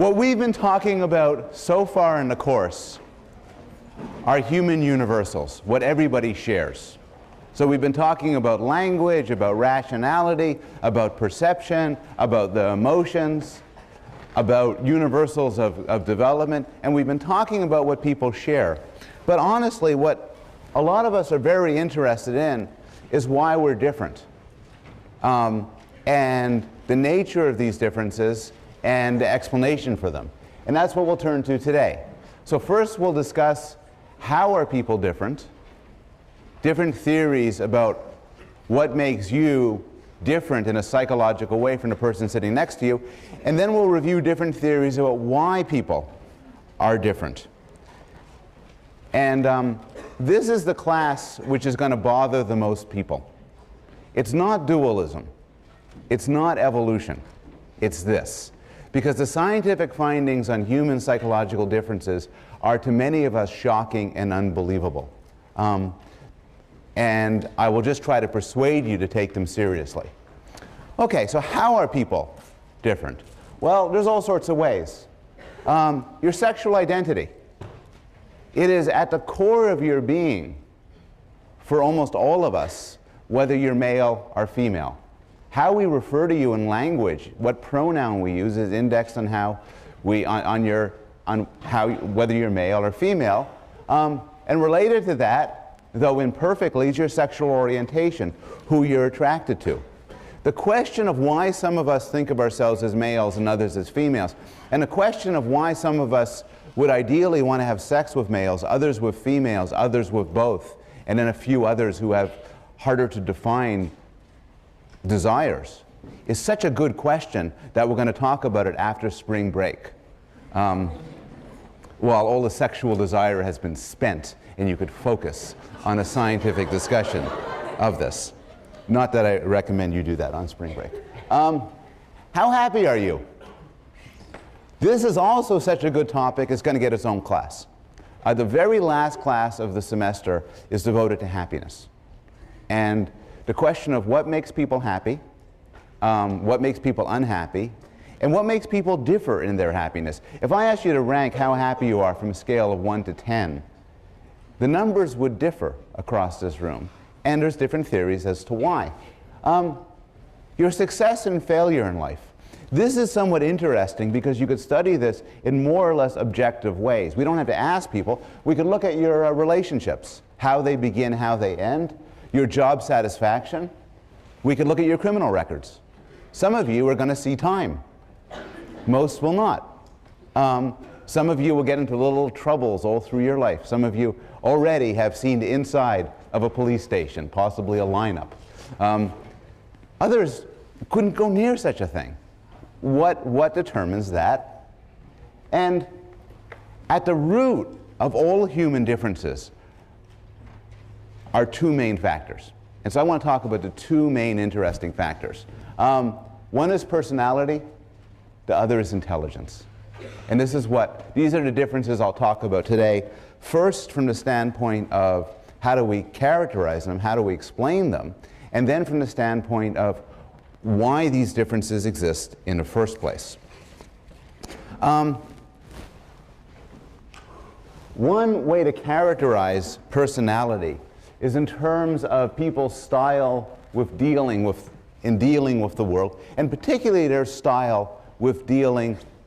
What we've been talking about so far in the course are human universals, what everybody shares. So we've been talking about language, about rationality, about perception, about the emotions, about universals of development, and we've been talking about what people share. But honestly, what a lot of us are very interested in is why we're different, and the nature of these differences and the explanation for them. And that's what we'll turn to today. So first we'll discuss how are people different, different theories about what makes you different in a psychological way from the person sitting next to you, and then we'll review different theories about why people are different. And this is the class which is going to bother the most people. It's not dualism. It's not evolution. It's this. Because the scientific findings on human psychological differences are to many of us shocking and unbelievable. And I will just try to persuade you to take them seriously. Okay, so how are people different? Well, there's all sorts of ways. Your sexual identity. It is at the core of your being for almost all of us, whether you're male or female. How we refer to you in language, what pronoun we use is indexed on how we, whether you're male or female. And related to that, though imperfectly, is your sexual orientation, who you're attracted to. The question of why some of us think of ourselves as males and others as females, and the question of why some of us would ideally want to have sex with males, others with females, others with both, and then a few others who have harder to define desires, is such a good question that we're going to talk about it after spring break. While all the sexual desire has been spent and you could focus on a scientific discussion of this. Not that I recommend you do that on spring break. How happy are you? This is also such a good topic, it's going to get its own class. The very last class of the semester is devoted to happiness. And the question of what makes people happy, what makes people unhappy, and what makes people differ in their happiness. If I asked you to rank how happy you are from a scale of 1 to 10, the numbers would differ across this room. And there's different theories as to why. Your success and failure in life. This is somewhat interesting because you could study this in more or less objective ways. We don't have to ask people. We could look at your relationships, how they begin, how they end, your job satisfaction. We could look at your criminal records. Some of you are going to see time. Most will not. Some of you will get into little troubles all through your life. Some of you already have seen the inside of a police station, possibly a lineup. Others couldn't go near such a thing. What determines that? And at the root of all human differences are two main factors. And so I want to talk about the two main interesting factors. One is personality, the other is intelligence. And these are the differences I'll talk about today. First, from the standpoint of how do we characterize them, how do we explain them, and then from the standpoint of why these differences exist in the first place. One way to characterize personality is in terms of people's style in dealing with the world, and particularly their style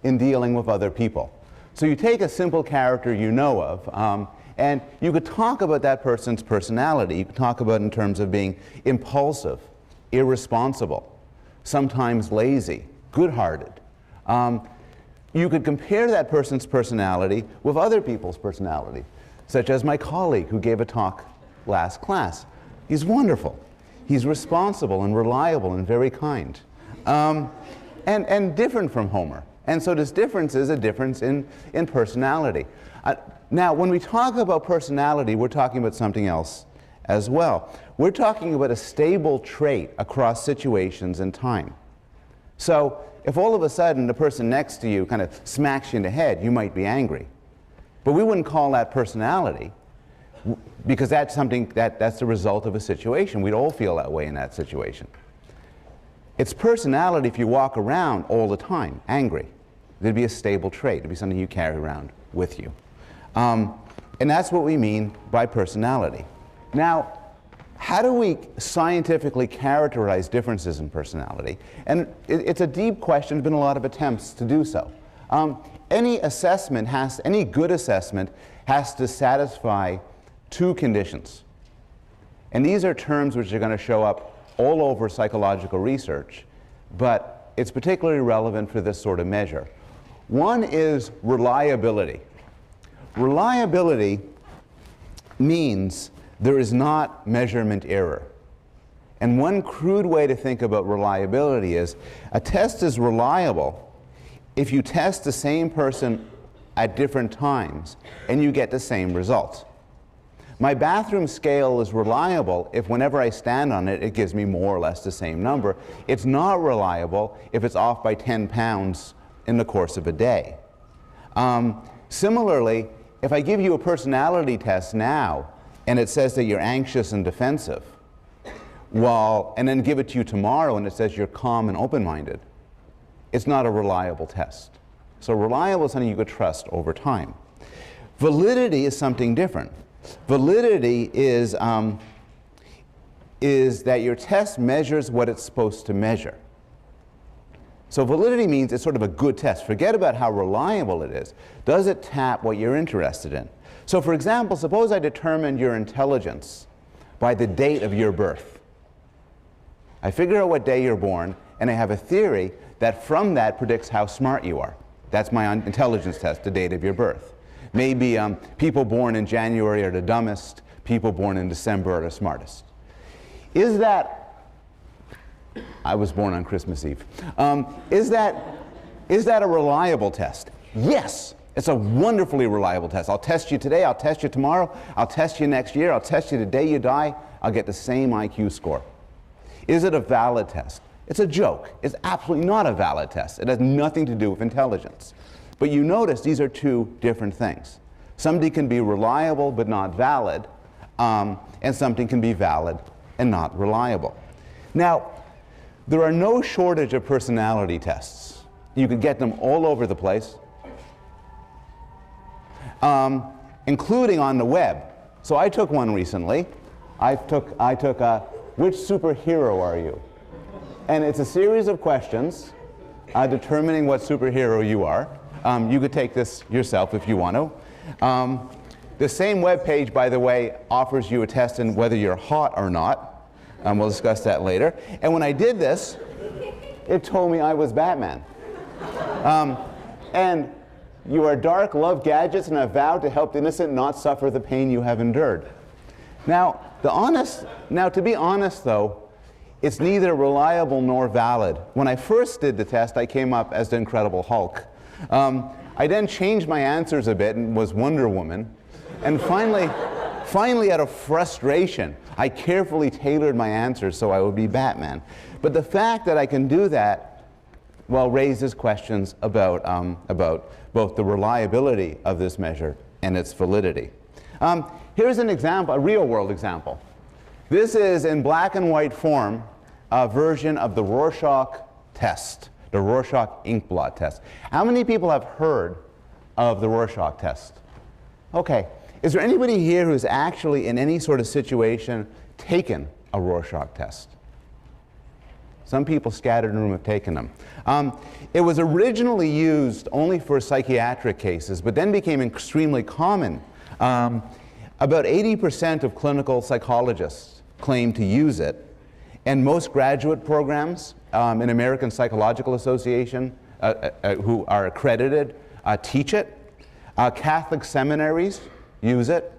in dealing with other people. So you take a simple character you know of, and you could talk about that person's personality. You could talk about it in terms of being impulsive, irresponsible, sometimes lazy, good-hearted. You could compare that person's personality with other people's personality, such as my colleague who gave a talk last class. He's wonderful. He's responsible and reliable and very kind, and different from Homer. And so this difference is a difference in personality. Now, when we talk about personality, we're talking about something else as well. We're talking about a stable trait across situations and time. So if all of a sudden the person next to you kind of smacks you in the head, you might be angry. But we wouldn't call that personality, because that's something that's the result of a situation. We'd all feel that way in that situation. It's personality if you walk around all the time angry. It'd be a stable trait. It'd be something you carry around with you. And that's what we mean by personality. Now, how do we scientifically characterize differences in personality? And it's a deep question. There's been a lot of attempts to do so. Any good assessment has to satisfy two conditions. And these are terms which are going to show up all over psychological research, but it's particularly relevant for this sort of measure. One is reliability. Reliability means there is not measurement error. And one crude way to think about reliability is a test is reliable if you test the same person at different times and you get the same result. My bathroom scale is reliable if whenever I stand on it, it gives me more or less the same number. It's not reliable if it's off by 10 pounds in the course of a day. Similarly, if I give you a personality test now and it says that you're anxious and defensive, and then give it to you tomorrow and it says you're calm and open-minded, it's not a reliable test. So reliable is something you could trust over time. Validity is something different. Validity is that your test measures what it's supposed to measure. So validity means it's sort of a good test. Forget about how reliable it is. Does it tap what you're interested in? So for example, suppose I determined your intelligence by the date of your birth. I figure out what day you're born, and I have a theory that from that predicts how smart you are. That's my intelligence test, the date of your birth. Maybe people born in January are the dumbest, people born in December are the smartest. Is that, I was born on Christmas Eve, is that a reliable test? Yes, it's a wonderfully reliable test. I'll test you today, I'll test you tomorrow, I'll test you next year, I'll test you the day you die, I'll get the same IQ score. Is it a valid test? It's a joke. It's absolutely not a valid test. It has nothing to do with intelligence. But you notice these are two different things. Somebody can be reliable but not valid, and something can be valid and not reliable. Now, there are no shortage of personality tests. You can get them all over the place, including on the web. So I took one recently. I took which superhero are you? And it's a series of questions determining what superhero you are. You could take this yourself if you want to. The same web page, by the way, offers you a test in whether you're hot or not. We'll discuss that later. And when I did this, it told me I was Batman. And you are dark, love gadgets, and have vowed to help the innocent not suffer the pain you have endured. Now, to be honest, though, it's neither reliable nor valid. When I first did the test, I came up as the Incredible Hulk. I then changed my answers a bit and was Wonder Woman. And finally, out of frustration, I carefully tailored my answers so I would be Batman. But the fact that I can do that, well, raises questions about both the reliability of this measure and its validity. Here's an example, a real-world example. This is in black and white form a version of the Rorschach test, the Rorschach ink blot test. How many people have heard of the Rorschach test? Okay. Is there anybody here who's actually in any sort of situation taken a Rorschach test? Some people scattered in the room have taken them. It was originally used only for psychiatric cases, but then became extremely common. About 80% of clinical psychologists claim to use it, and most graduate programs in American Psychological Association who are accredited teach it. Catholic seminaries use it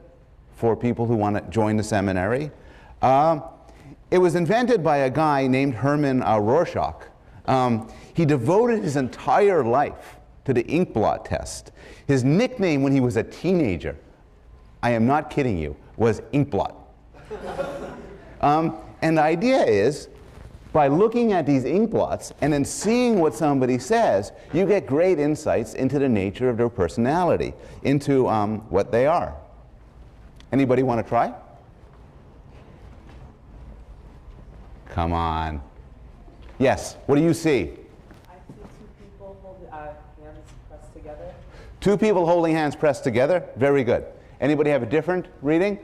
for people who want to join the seminary. It was invented by a guy named Herman Rorschach. He devoted his entire life to the ink blot test. His nickname when he was a teenager, I am not kidding you, was ink blot. And the idea is, by looking at these ink blots and then seeing what somebody says, you get great insights into the nature of their personality, into what they are. Anybody want to try? Come on. Yes, what do you see? I see two people holding hands Two people holding hands pressed together. Very good. Anybody have a different reading?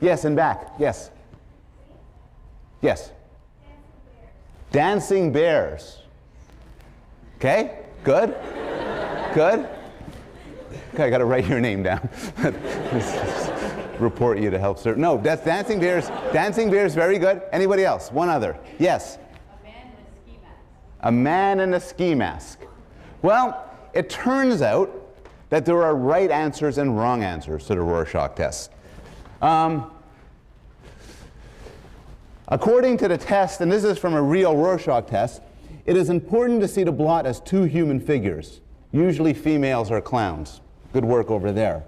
Yes, in back. Yes. Yes. Dancing bears. Okay, good. Good. Okay, I got to write your name down. Report you to help serve. No, that's dancing bears. Dancing bears, very good. Anybody else? One other. Yes. A man in a ski mask. A man in a ski mask. Well, it turns out that there are right answers and wrong answers to the Rorschach test. According to the test, and this is from a real Rorschach test, it is important to see the blot as two human figures, usually females or clowns. Good work over there.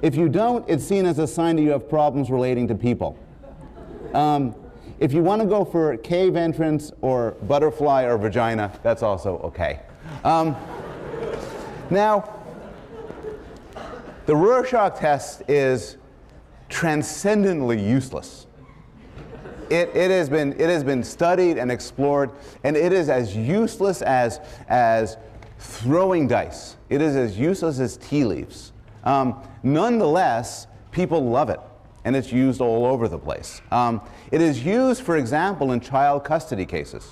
If you don't, it's seen as a sign that you have problems relating to people. If you want to go for cave entrance or butterfly or vagina, that's also okay. Now, the Rorschach test is transcendently useless. It has been studied and explored, and it is as useless as throwing dice. It is as useless as tea leaves. Nonetheless, people love it, and it's used all over the place. It is used, for example, in child custody cases.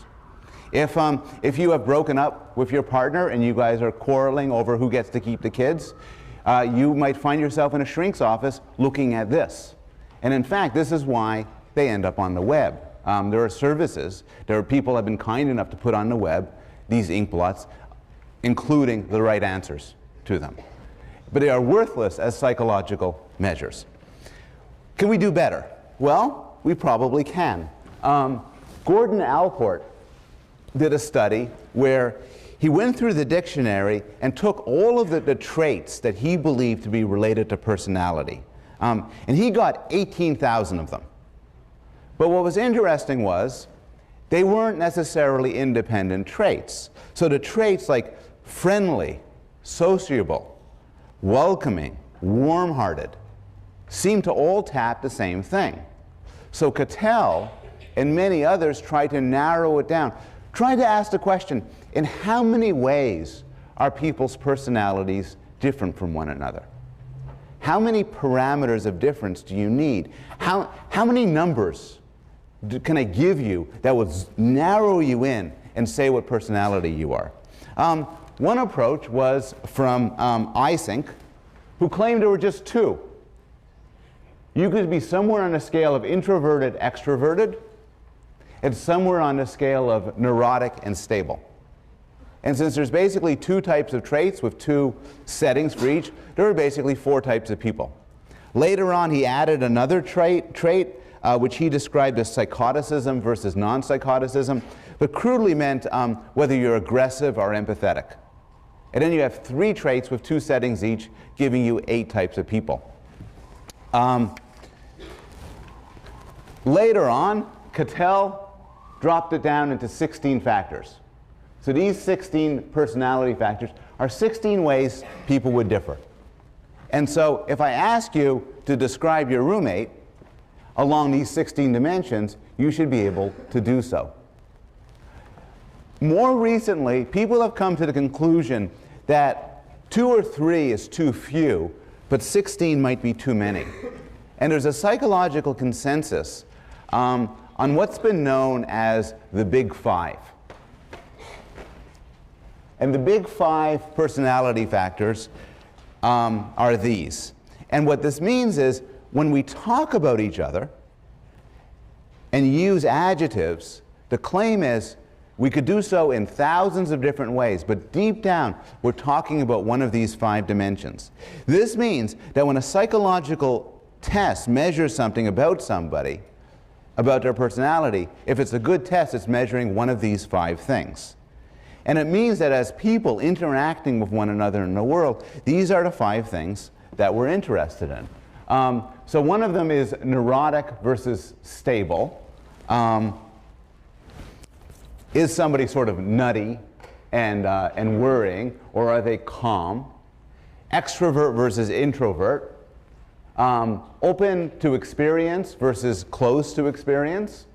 If you have broken up with your partner and you guys are quarreling over who gets to keep the kids, you might find yourself in a shrink's office looking at this. And in fact, this is why they end up on the web. There are services, there are people who have been kind enough to put on the web these ink blots, including the right answers to them. But they are worthless as psychological measures. Can we do better? Well, we probably can. Gordon Allport did a study where he went through the dictionary and took all of the traits that he believed to be related to personality. And he got 18,000 of them. But what was interesting was they weren't necessarily independent traits. So the traits like friendly, sociable, welcoming, warm-hearted seem to all tap the same thing. So Cattell and many others tried to narrow it down, tried to ask the question, in how many ways are people's personalities different from one another? How many parameters of difference do you need? How many numbers can I give you that would narrow you in and say what personality you are? One approach was from Eysenck, who claimed there were just two. You could be somewhere on a scale of introverted, extroverted, and somewhere on a scale of neurotic and stable. And since there's basically two types of traits with two settings for each, there are basically four types of people. Later on, he added another trait which he described as psychoticism versus non-psychoticism, but crudely meant whether you're aggressive or empathetic. And then you have three traits with two settings each, giving you 8 types of people. Later on, Cattell dropped it down into 16 factors. So these 16 personality factors are 16 ways people would differ. And so if I ask you to describe your roommate along these 16 dimensions, you should be able to do so. More recently, people have come to the conclusion that 2 or 3 is too few, but 16 might be too many. And there's a psychological consensus on what's been known as the Big Five. And the Big Five personality factors are these. And what this means is when we talk about each other and use adjectives, the claim is we could do so in thousands of different ways, but deep down we're talking about one of these 5 dimensions. This means that when a psychological test measures something about somebody, about their personality, if it's a good test, it's measuring one of these 5 things. And it means that as people interacting with one another in the world, these are the 5 things that we're interested in. So one of them is neurotic versus stable. Is somebody sort of nutty and worrying, or are they calm? Extrovert versus introvert. Open to experience versus closed to experience.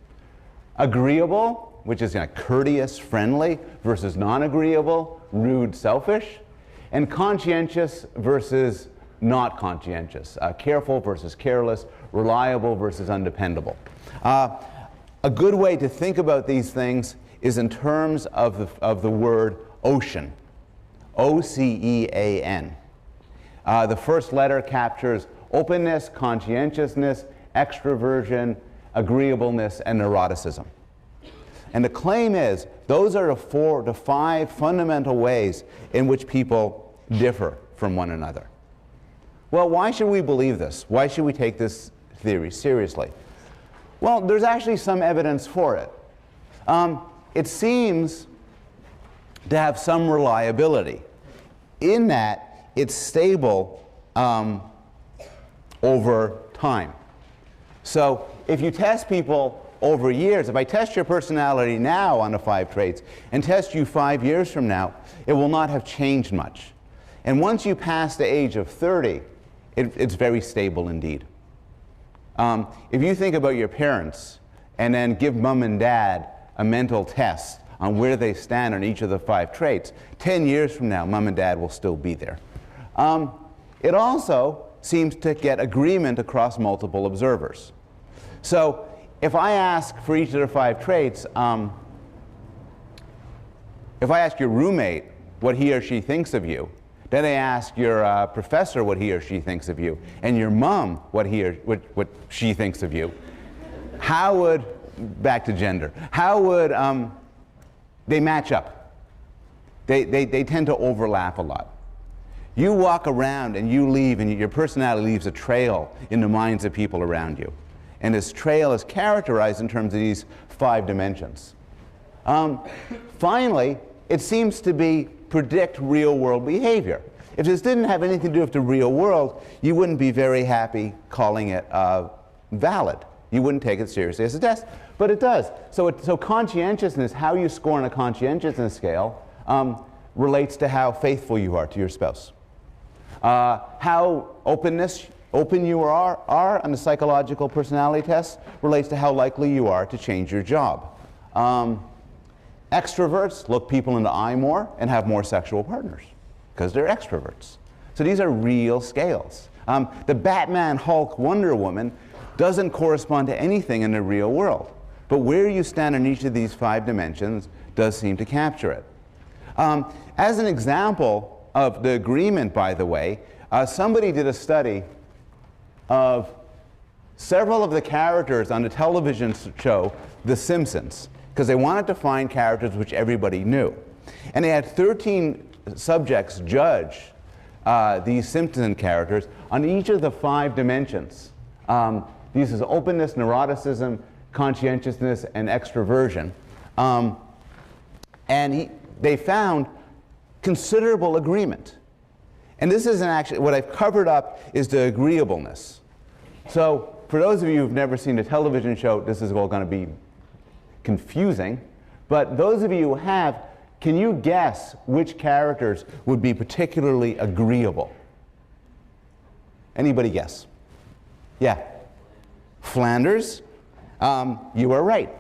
Agreeable, which is courteous, friendly, versus non-agreeable, rude, selfish. and conscientious versus not conscientious, careful versus careless, reliable versus undependable. A good way to think about these things is in terms of the word ocean, O-C-E-A-N. The first letter captures openness, conscientiousness, extroversion, agreeableness, and neuroticism. And the claim is those are the five fundamental ways in which people differ from one another. Well, why should we believe this? Why should we take this theory seriously? Well, there's actually some evidence for it. It seems to have some reliability in that it's stable over time. So if you test people over years, if I test your personality now on the 5 traits and test you 5 years from now, it will not have changed much. And once you pass the age of 30, it's very stable indeed. If you think about your parents and then give mom and dad a mental test on where they stand on each of the 5 traits, 10 years from now, mom and dad will still be there. It also seems to get agreement across multiple observers. So if I ask for each of the 5 traits, if I ask your roommate what he or she thinks of you, then I ask your professor what he or she thinks of you, and your mom what she thinks of you, how would, back to gender, how would they match up? They tend to overlap a lot. You walk around and you leave, and your personality leaves a trail in the minds of people around you. And this trail is characterized in terms of these 5 dimensions. Finally, it seems to predict real-world behavior. If this didn't have anything to do with the real world, you wouldn't be very happy calling it valid. You wouldn't take it seriously as a test, but it does. So conscientiousness, how you score on a conscientiousness scale, relates to how faithful you are to your spouse. How open you are on the psychological personality test relates to how likely you are to change your job. Extroverts look people in the eye more and have more sexual partners because they're extroverts. So these are real scales. The Batman, Hulk, Wonder Woman doesn't correspond to anything in the real world. But where you stand in each of these 5 dimensions does seem to capture it. As an example of the agreement, by the way, somebody did a study of several of the characters on the television show The Simpsons, because they wanted to find characters which everybody knew. And they had 13 subjects judge these Simpson characters on each of the 5 dimensions. These is openness, neuroticism, conscientiousness, and extroversion. They found considerable agreement. And this isn't actually, what I've covered up is the agreeableness. So for those of you who've never seen a television show, this is all going to be confusing. But those of you who have, can you guess which characters would be particularly agreeable? Anybody guess? Yeah. Flanders? You are right.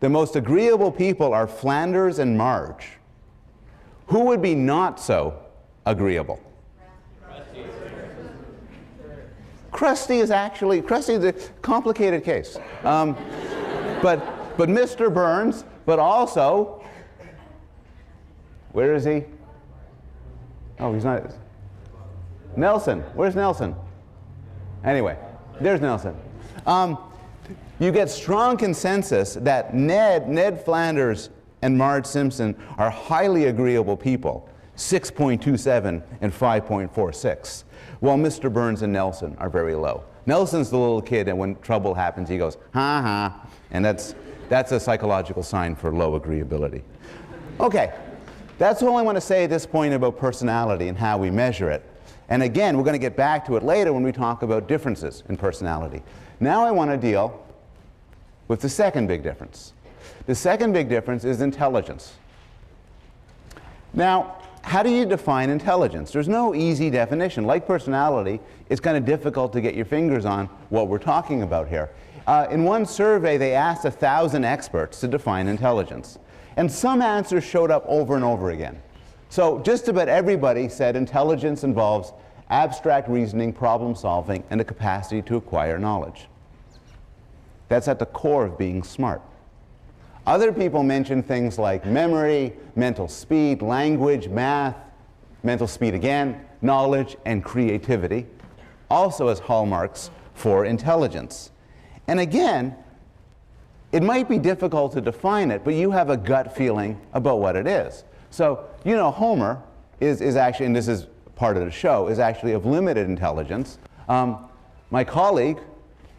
The most agreeable people are Flanders and Marge. Who would be not so agreeable? Krusty is a complicated case. But Mr. Burns, but also, where is he? Oh, he's not. Nelson, where's Nelson? Anyway, there's Nelson. You get strong consensus that Ned Flanders and Marge Simpson are highly agreeable people, 6.27 and 5.46, while Mr. Burns and Nelson are very low. Nelson's the little kid, and when trouble happens, he goes, ha ha, and that's a psychological sign for low agreeability. Okay, that's all I want to say at this point about personality and how we measure it. And again, we're going to get back to it later when we talk about differences in personality. Now I want to deal with the second big difference. The second big difference is intelligence. Now, how do you define intelligence? There's no easy definition. Like personality, it's kind of difficult to get your fingers on what we're talking about here. In one survey, they asked 1,000 experts to define intelligence. And some answers showed up over and over again. So just about everybody said intelligence involves abstract reasoning, problem solving, and a capacity to acquire knowledge. That's at the core of being smart. Other people mentioned things like memory, mental speed, language, math, mental speed again, knowledge, and creativity, also as hallmarks for intelligence. And again, it might be difficult to define it, but you have a gut feeling about what it is. So, you know, Homer is actually, and this is part of the show, is actually of limited intelligence. My colleague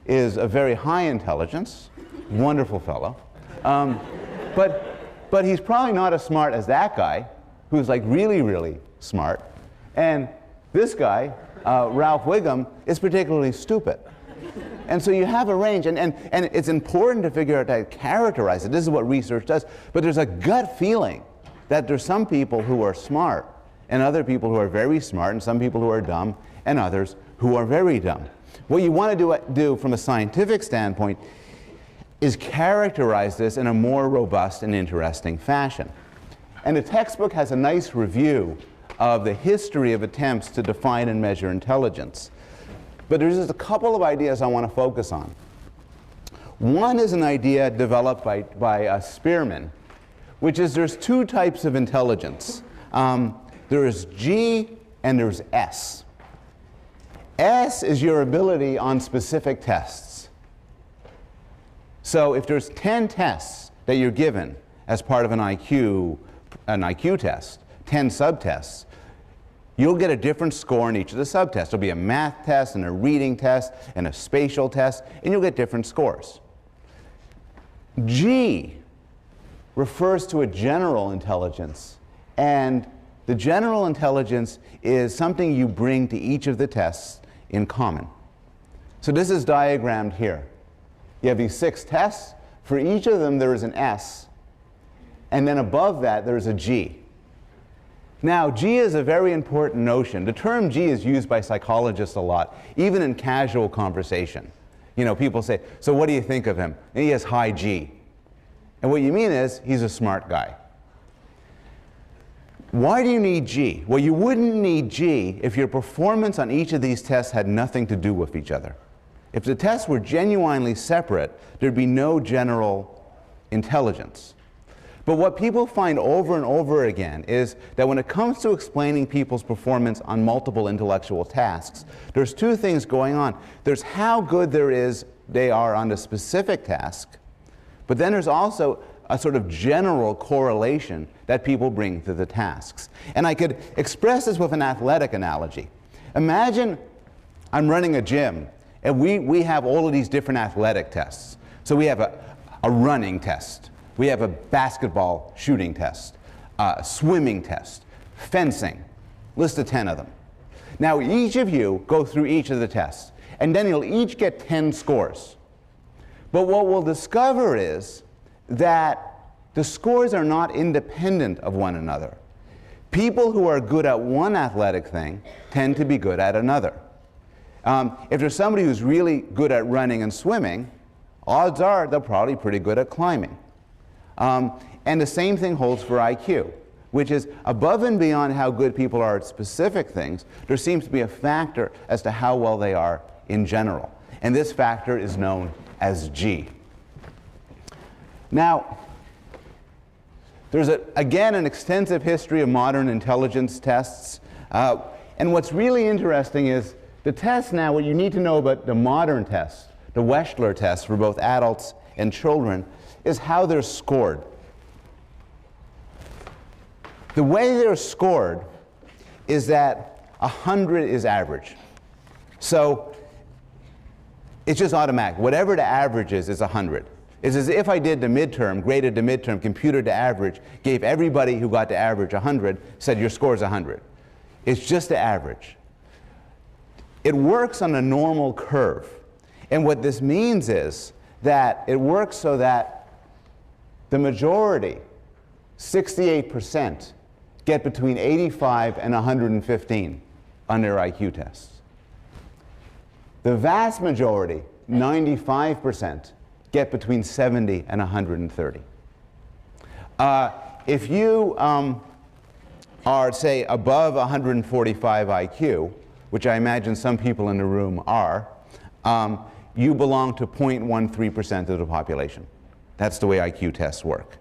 is a very high intelligence, wonderful fellow. But he's probably not as smart as that guy, who's like really, really smart. And this guy, Ralph Wiggum, is particularly stupid. And so you have a range, and it's important to figure out how to characterize it. This is what research does. But there's a gut feeling that there's some people who are smart, and other people who are very smart, and some people who are dumb, and others who are very dumb. What you want to do from a scientific standpoint is characterize this in a more robust and interesting fashion. And the textbook has a nice review of the history of attempts to define and measure intelligence. But there's just a couple of ideas I want to focus on. One is an idea developed by Spearman, which is there's two types of intelligence. There is G and there's S. S is your ability on specific tests. So if there's 10 tests that you're given as part of an IQ test, 10 subtests, you'll get a different score in each of the subtests. There'll be a math test and a reading test and a spatial test, and you'll get different scores. G refers to a general intelligence, and the general intelligence is something you bring to each of the tests in common. So this is diagrammed here. You have these 6 tests. For each of them there is an S, and then above that there is a G. Now, G is a very important notion. The term G is used by psychologists a lot, even in casual conversation. You know, people say, so what do you think of him? And he has high G. And what you mean is, he's a smart guy. Why do you need G? Well, you wouldn't need G if your performance on each of these tests had nothing to do with each other. If the tests were genuinely separate, there'd be no general intelligence. But what people find over and over again is that when it comes to explaining people's performance on multiple intellectual tasks, there's two things going on. There's how good they are on a specific task, but then there's also a sort of general correlation that people bring to the tasks. And I could express this with an athletic analogy. Imagine I'm running a gym, and we have all of these different athletic tests. So we have a running test. We have a basketball shooting test, a swimming test, fencing, list of 10 of them. Now each of you go through each of the tests, and then you'll each get 10 scores. But what we'll discover is that the scores are not independent of one another. People who are good at one athletic thing tend to be good at another. If there's somebody who's really good at running and swimming, odds are they're probably pretty good at climbing. And the same thing holds for IQ, which is above and beyond how good people are at specific things, there seems to be a factor as to how well they are in general. And this factor is known as G. Now, there's again an extensive history of modern intelligence tests. And what's really interesting is the tests now, what you need to know about the modern tests, the Wechsler tests for both adults and children, is how they're scored. The way they're scored is that 100 is average. So it's just automatic. Whatever the average is 100. It's as if I did the midterm, graded the midterm, computed the average, gave everybody who got the average 100, said your score is 100. It's just the average. It works on a normal curve. And what this means is that it works so that the majority, 68%, get between 85 and 115 on their IQ tests. The vast majority, 95%, get between 70 and 130. If you are, say, above 145 IQ, which I imagine some people in the room are, you belong to 0.13% of the population. That's the way IQ tests work.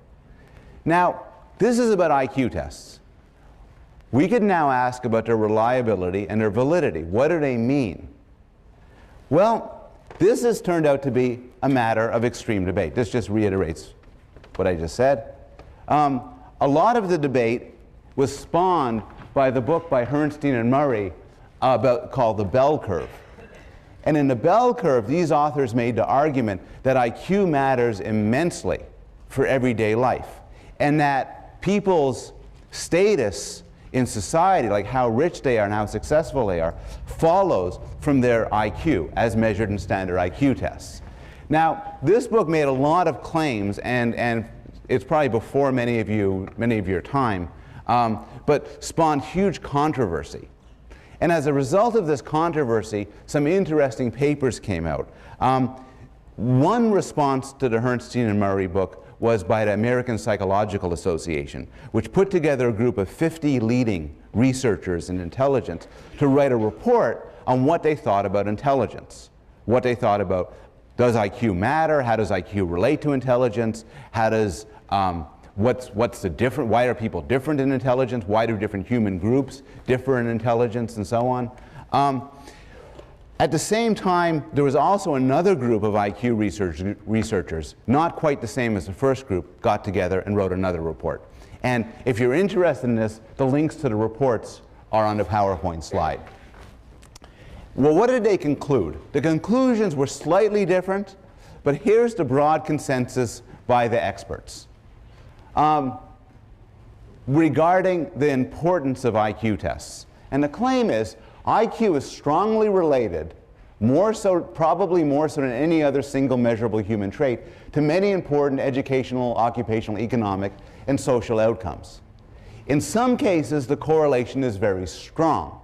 Now, this is about IQ tests. We could now ask about their reliability and their validity. What do they mean? Well, this has turned out to be a matter of extreme debate. This just reiterates what I just said. A lot of the debate was spawned by the book by Bernstein and Murray called The Bell Curve. And in the bell curve, these authors made the argument that IQ matters immensely for everyday life, and that people's status in society, like how rich they are and how successful they are, follows from their IQ as measured in standard IQ tests. Now, this book made a lot of claims, and it's probably before many of your time, but spawned huge controversy. And as a result of this controversy, some interesting papers came out. One response to the Bernstein and Murray book was by the American Psychological Association, which put together a group of 50 leading researchers in intelligence to write a report on what they thought about intelligence. What they thought about, does IQ matter? How does IQ relate to intelligence? How does, what's the different, why are people different in intelligence? Why do different human groups differ in intelligence, and so on? At the same time, there was also another group of IQ researchers, not quite the same as the first group, got together and wrote another report. And if you're interested in this, the links to the reports are on the PowerPoint slide. Well, what did they conclude? The conclusions were slightly different, but here's the broad consensus by the experts. Regarding the importance of IQ tests. And the claim is IQ is strongly related, probably more so than any other single measurable human trait, to many important educational, occupational, economic, and social outcomes. In some cases, the correlation is very strong,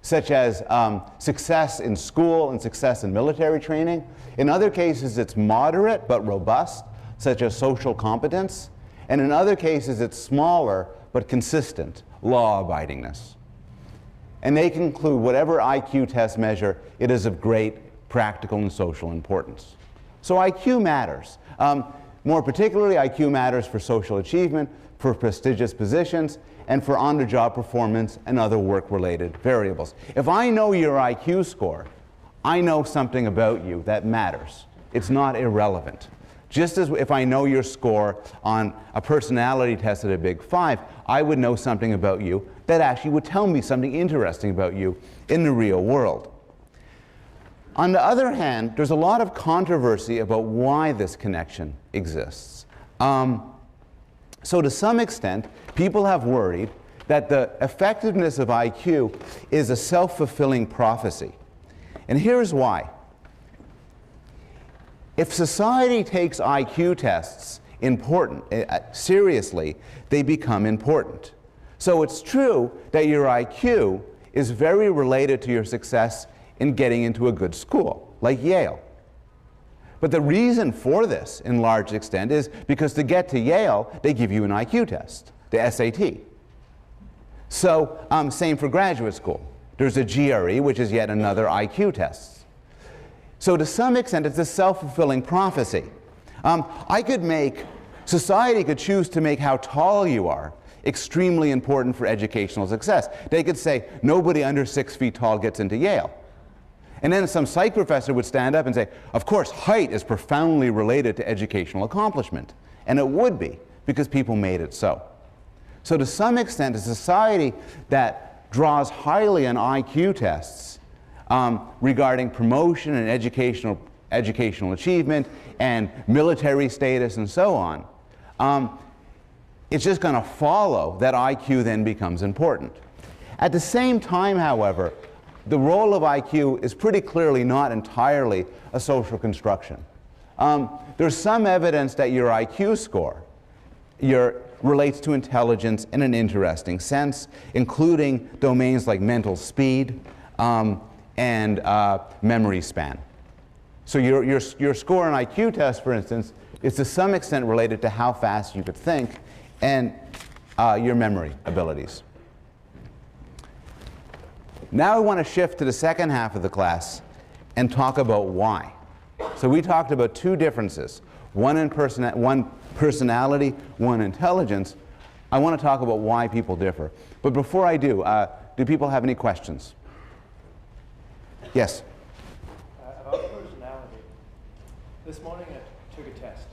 such as success in school and success in military training. In other cases, it's moderate but robust, such as social competence. And in other cases, it's smaller but consistent, law-abidingness. And they conclude whatever IQ tests measure, it is of great practical and social importance. So IQ matters. More particularly, IQ matters for social achievement, for prestigious positions, and for on-the-job performance and other work-related variables. If I know your IQ score, I know something about you that matters. It's not irrelevant. Just as if I know your score on a personality test at a Big Five, I would know something about you that actually would tell me something interesting about you in the real world. On the other hand, there's a lot of controversy about why this connection exists. So to some extent, people have worried that the effectiveness of IQ is a self-fulfilling prophecy. And here's why. If society takes IQ tests seriously, they become important. So it's true that your IQ is very related to your success in getting into a good school, like Yale. But the reason for this, in large extent, is because to get to Yale, they give you an IQ test, the SAT. So same for graduate school. There's a GRE, which is yet another IQ test. So to some extent, it's a self-fulfilling prophecy. Society could choose to make how tall you are extremely important for educational success. They could say, nobody under 6 feet tall gets into Yale. And then some psych professor would stand up and say, of course, height is profoundly related to educational accomplishment. And it would be, because people made it so. So to some extent, a society that draws highly on IQ tests regarding promotion and educational achievement and military status and so on, it's just going to follow that IQ then becomes important. At the same time, however, the role of IQ is pretty clearly not entirely a social construction. There's some evidence that your IQ score relates to intelligence in an interesting sense, including domains like mental speed and memory span. So your score on IQ test, for instance, is to some extent related to how fast you could think and your memory abilities. Now I want to shift to the second half of the class and talk about why. So we talked about two differences, one personality, one intelligence. I want to talk about why people differ. But before I do people have any questions? Yes? About personality. This morning I took a test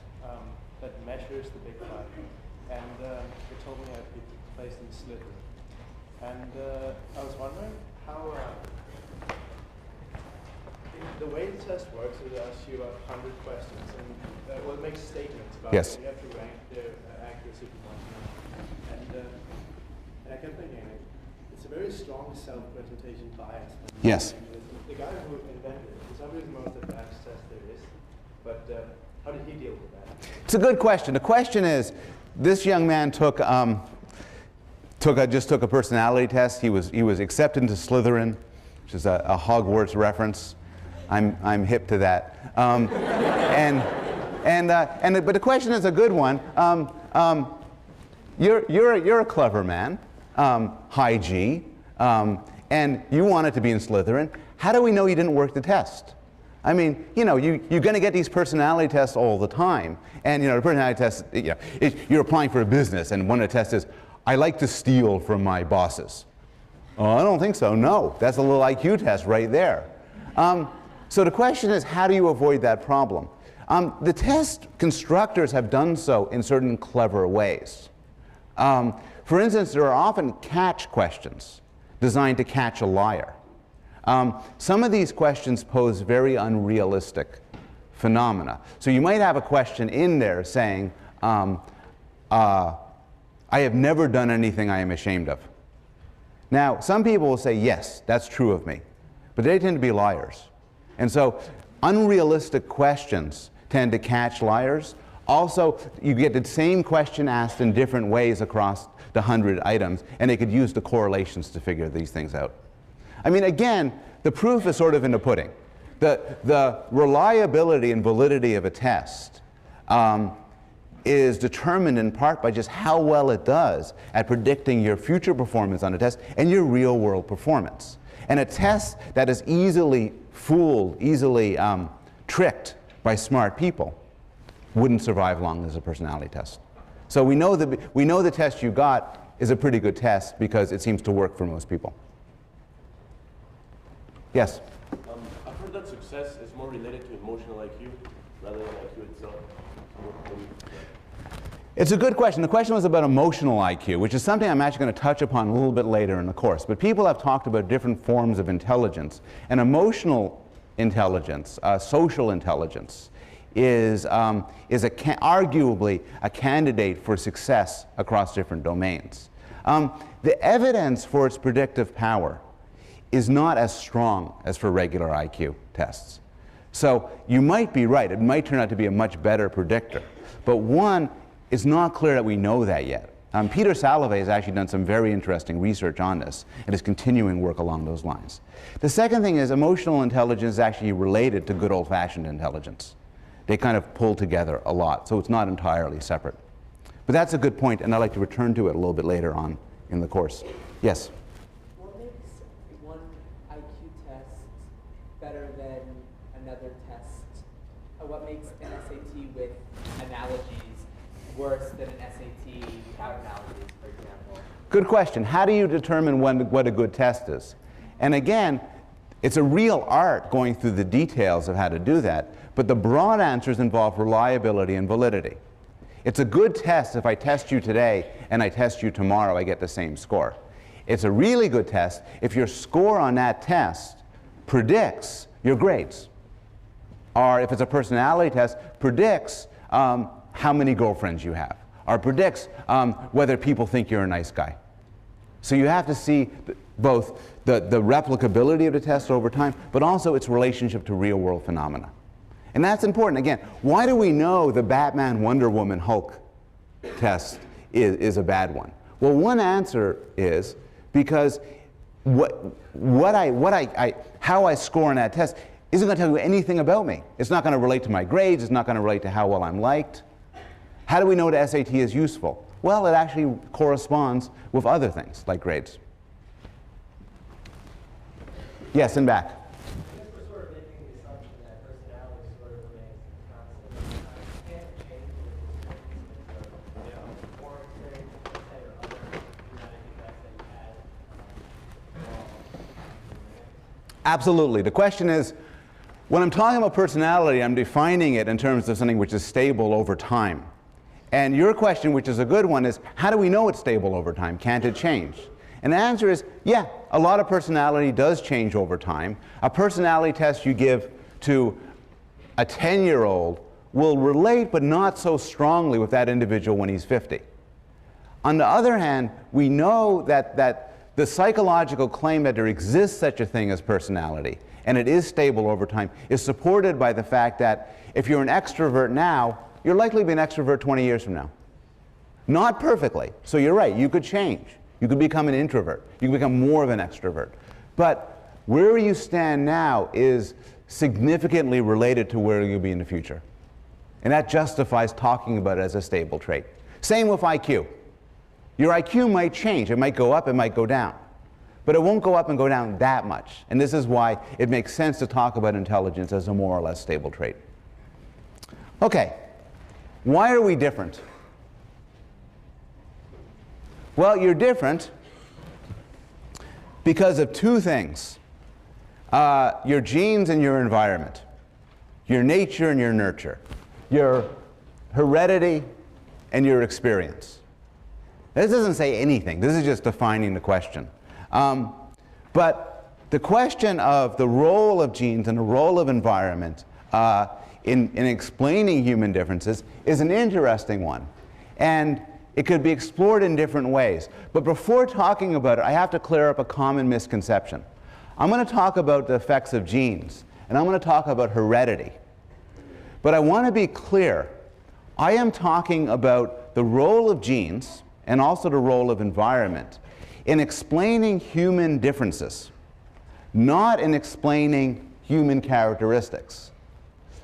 that measures the big five, and it told me I'd be placed in Slytherin. And I was wondering how the way the test works is it asks you about 100 questions, and well, it makes statements about yes. it. You have to rank their accuracy from 1 to 9. And I kept thinking, it's a very strong self-presentation bias. Yes. The guy who invented it, it's obviously the most advanced test there is, but how did he deal with that? It's a good question. The question is, this young man just took a personality test. He was accepted into Slytherin, which is a Hogwarts reference. I'm hip to that. But the question is a good one. You're a clever man, high G, and you wanted to be in Slytherin. How do we know you didn't work the test? I mean, you know, you're going to get these personality tests all the time, and the personality test, you're applying for a business, and one of the tests is, I like to steal from my bosses. Oh, I don't think so. No, that's a little IQ test right there. So the question is, how do you avoid that problem? The test constructors have done so in certain clever ways. For instance, there are often catch questions designed to catch a liar. Some of these questions pose very unrealistic phenomena. So you might have a question in there saying, I have never done anything I am ashamed of. Now, some people will say, yes, that's true of me, but they tend to be liars. And so unrealistic questions tend to catch liars. Also, you get the same question asked in different ways across the 100 items, and they could use the correlations to figure these things out. I mean, again, the proof is sort of in the pudding. The reliability and validity of a test is determined in part by just how well it does at predicting your future performance on a test and your real world performance. And a test that is easily fooled, easily tricked by smart people wouldn't survive long as a personality test. So we know the test you got is a pretty good test because it seems to work for most people. Yes? I've heard that success is more related to emotional IQ rather than IQ itself. It's a good question. The question was about emotional IQ, which is something I'm actually going to touch upon a little bit later in the course. But people have talked about different forms of intelligence. And emotional intelligence, social intelligence, is arguably a candidate for success across different domains. The evidence for its predictive power is not as strong as for regular IQ tests. So you might be right. It might turn out to be a much better predictor. But one, it's not clear that we know that yet. Peter Salovey has actually done some very interesting research on this and is continuing work along those lines. The second thing is emotional intelligence is actually related to good old-fashioned intelligence. They kind of pull together a lot, so it's not entirely separate. But that's a good point, and I'd like to return to it a little bit later on in the course. Yes? What makes one IQ test better than another test? What makes an SAT with analogies worse than an SAT without analogies, for example? Good question. How do you determine what a good test is? And again, it's a real art going through the details of how to do that, but the broad answers involve reliability and validity. It's a good test if I test you today and I test you tomorrow, I get the same score. It's a really good test if your score on that test predicts your grades. Or if it's a personality test, predicts how many girlfriends you have, or predicts whether people think you're a nice guy. So you have to see both the replicability of the test over time, but also its relationship to real-world phenomena. And that's important. Again, why do we know the Batman, Wonder Woman, Hulk test is a bad one? Well, one answer is because how I score on that test isn't going to tell you anything about me. It's not going to relate to my grades. It's not going to relate to how well I'm liked. How do we know the SAT is useful? Well, it actually corresponds with other things, like grades. Yes, and back. I guess we're sort of making the assumption that personality sort of remains constant. Can't change with experiences or more experiences, let's say, or other genetic effects that you had. Absolutely. The question is, when I'm talking about personality, I'm defining it in terms of something which is stable over time. And your question, which is a good one, is how do we know it's stable over time? Can't it change? And the answer is, yeah, a lot of personality does change over time. A personality test you give to a 10-year-old will relate, but not so strongly, with that individual when he's 50. On the other hand, we know that the psychological claim that there exists such a thing as personality, and it is stable over time, is supported by the fact that if you're an extrovert now, you're likely to be an extrovert 20 years from now. Not perfectly. So you're right, you could change. You could become an introvert. You could become more of an extrovert. But where you stand now is significantly related to where you'll be in the future. And that justifies talking about it as a stable trait. Same with IQ. Your IQ might change. It might go up, it might go down. But it won't go up and go down that much. And this is why it makes sense to talk about intelligence as a more or less stable trait. Okay, why are we different? Well, you're different because of two things. Your genes and your environment. Your nature and your nurture. Your heredity and your experience. This doesn't say anything. This is just defining the question. But the question of the role of genes and the role of environment in explaining human differences is an interesting one. And it could be explored in different ways. But before talking about it, I have to clear up a common misconception. I'm going to talk about the effects of genes, and I'm going to talk about heredity. But I want to be clear. I am talking about the role of genes and also the role of environment in explaining human differences, not in explaining human characteristics.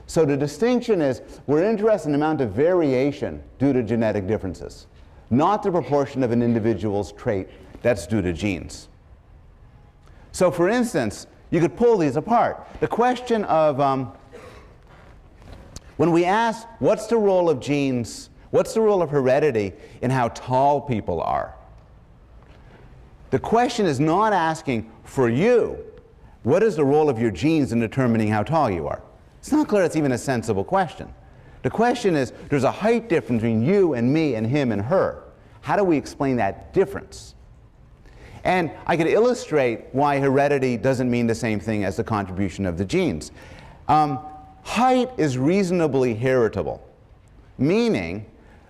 So the distinction is, we're interested in the amount of variation due to genetic differences, not the proportion of an individual's trait that's due to genes. So for instance, you could pull these apart. The question of, when we ask, what's the role of genes, what's the role of heredity in how tall people are? The question is not asking, for you, what is the role of your genes in determining how tall you are? It's not clear it's even a sensible question. The question is, there's a height difference between you and me and him and her. How do we explain that difference? And I could illustrate why heredity doesn't mean the same thing as the contribution of the genes. Height is reasonably heritable, meaning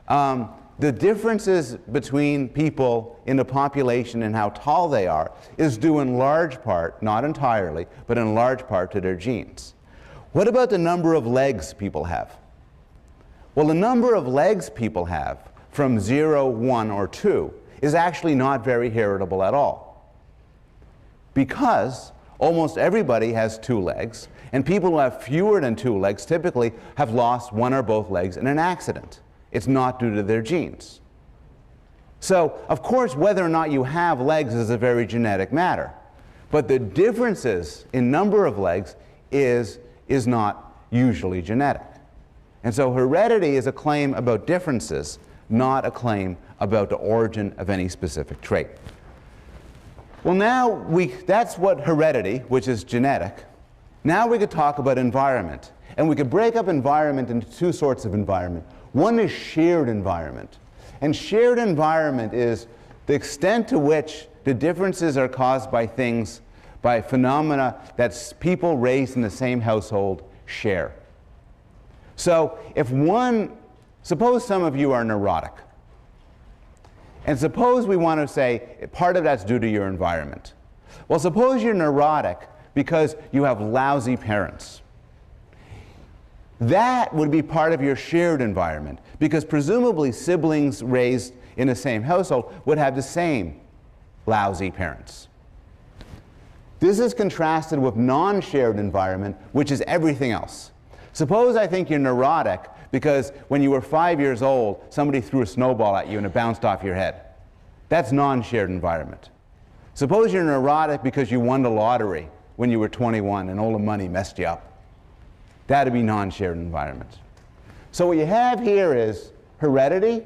the differences between people in the population and how tall they are is due in large part, not entirely, but in large part to their genes. What about the number of legs people have? Well, the number of legs people have from 0, 1, or 2 is actually not very heritable at all, because almost everybody has 2 legs, and people who have fewer than 2 legs typically have lost 1 or both legs in an accident. It's not due to their genes. So, of course, whether or not you have legs is a very genetic matter, but the differences in number of legs is not usually genetic. And so heredity is a claim about differences, not a claim about the origin of any specific trait. Well, now that's what heredity, which is genetic. Now we could talk about environment. And we could break up environment into 2 sorts of environment. One is shared environment. And shared environment is the extent to which the differences are caused by things, by phenomena that people raised in the same household share. So suppose some of you are neurotic. And suppose we want to say part of that's due to your environment. Well, suppose you're neurotic because you have lousy parents. That would be part of your shared environment, because presumably siblings raised in the same household would have the same lousy parents. This is contrasted with non-shared environment, which is everything else. Suppose I think you're neurotic because when you were 5 years old, somebody threw a snowball at you and it bounced off your head. That's non-shared environment. Suppose you're neurotic because you won the lottery when you were 21 and all the money messed you up. That'd be non-shared environment. So what you have here is heredity,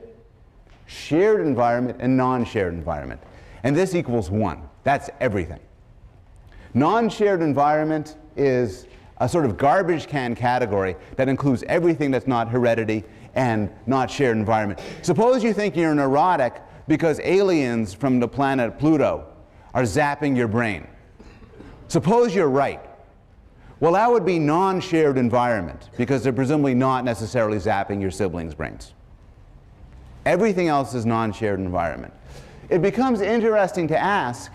shared environment, and non-shared environment. And this equals 1. That's everything. Non-shared environment is a sort of garbage can category that includes everything that's not heredity and not shared environment. Suppose you think you're neurotic because aliens from the planet Pluto are zapping your brain. Suppose you're right. Well, that would be non-shared environment because they're presumably not necessarily zapping your siblings' brains. Everything else is non-shared environment. It becomes interesting to ask,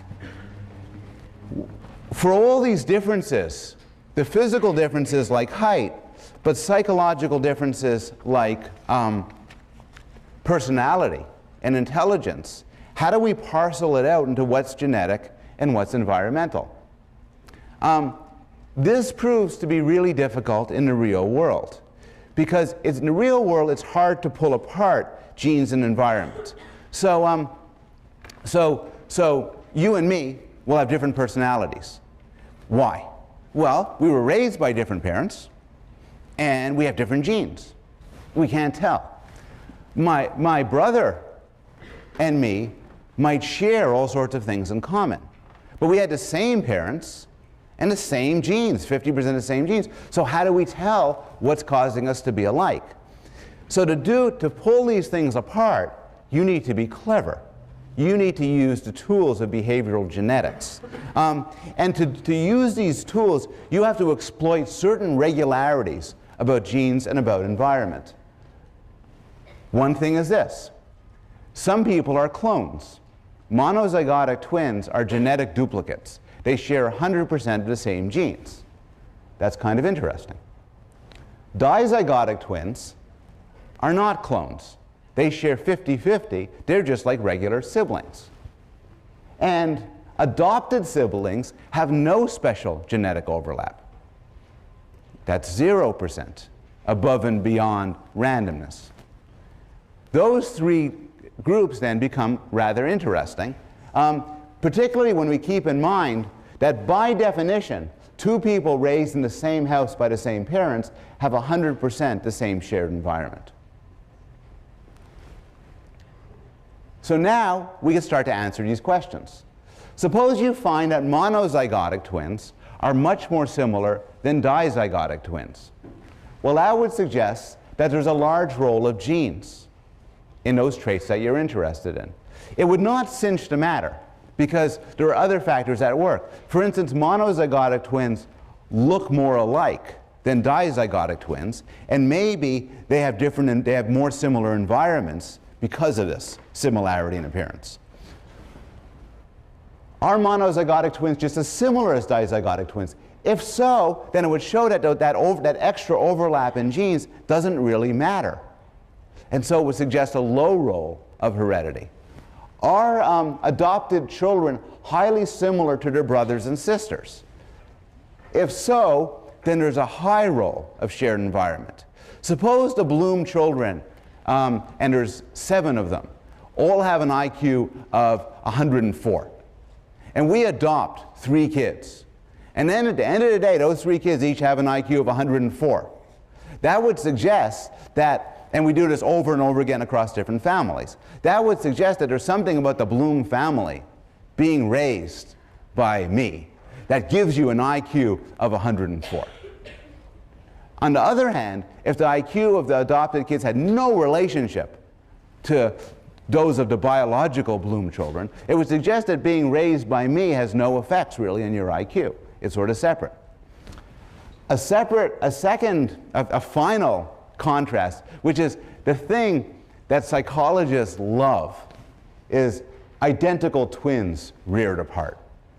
for all these differences, the physical differences like height, but psychological differences like personality and intelligence, how do we parcel it out into what's genetic and what's environmental? This proves to be really difficult in the real world, because in the real world it's hard to pull apart genes and environment. So you and me will have different personalities. Why? Well, we were raised by different parents, and we have different genes. We can't tell. My brother and me might share all sorts of things in common, but we had the same parents and the same genes, 50% of the same genes. So how do we tell what's causing us to be alike? So to pull these things apart, you need to be clever. You need to use the tools of behavioral genetics. And to use these tools, you have to exploit certain regularities about genes and about environment. One thing is this. Some people are clones. Monozygotic twins are genetic duplicates. They share 100% of the same genes. That's kind of interesting. Dizygotic twins are not clones. They share 50-50. They're just like regular siblings. And adopted siblings have no special genetic overlap. That's 0% above and beyond randomness. Those three groups then become rather interesting, particularly when we keep in mind that by definition, two people raised in the same house by the same parents have 100% the same shared environment. So now we can start to answer these questions. Suppose you find that monozygotic twins are much more similar than dizygotic twins. Well, that would suggest that there's a large role of genes in those traits that you're interested in. It would not cinch the matter, because there are other factors at work. For instance, monozygotic twins look more alike than dizygotic twins, and maybe they have more similar environments because of this similarity in appearance. Are monozygotic twins just as similar as dizygotic twins? If so, then it would show that that extra overlap in genes doesn't really matter. And so it would suggest a low role of heredity. Are adopted children highly similar to their brothers and sisters? If so, then there's a high role of shared environment. Suppose the Blume children, and there's 7 of them, all have an IQ of 104. And we adopt 3 kids. And then at the end of the day, those 3 kids each have an IQ of 104. That would suggest that, and we do this over and over again across different families, that would suggest that there's something about the Blume family being raised by me that gives you an IQ of 104. On the other hand, if the IQ of the adopted kids had no relationship to those of the biological Blume children, it would suggest that being raised by me has no effects really on your IQ. It's sort of separate. A final contrast, which is the thing that psychologists love, is identical twins reared apart.